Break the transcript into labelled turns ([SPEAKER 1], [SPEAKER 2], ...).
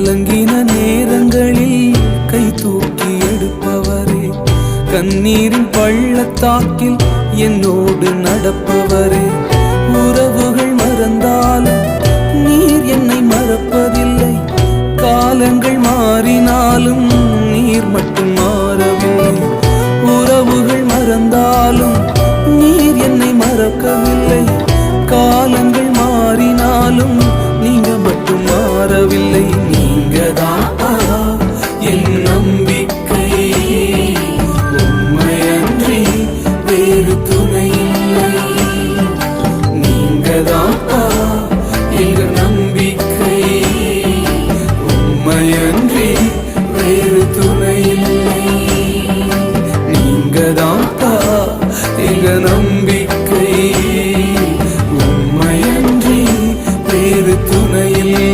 [SPEAKER 1] கலங்கின நேரங்களில் கை தூக்கி எடுப்பவரே, கண்ணீரின் பள்ளத்தாக்கில் என்னோடு நடப்பவரே, உறவுகள் மறந்தாலும் நீர் என்னை மறப்பதில்லை, காலங்கள் மாறினாலும் நீர் மட்டும் மாறவில்லை. உறவுகள் மறந்தாலும் நீர் என்னை மறக்கவில்லை, காலங்கள் மாறினாலும்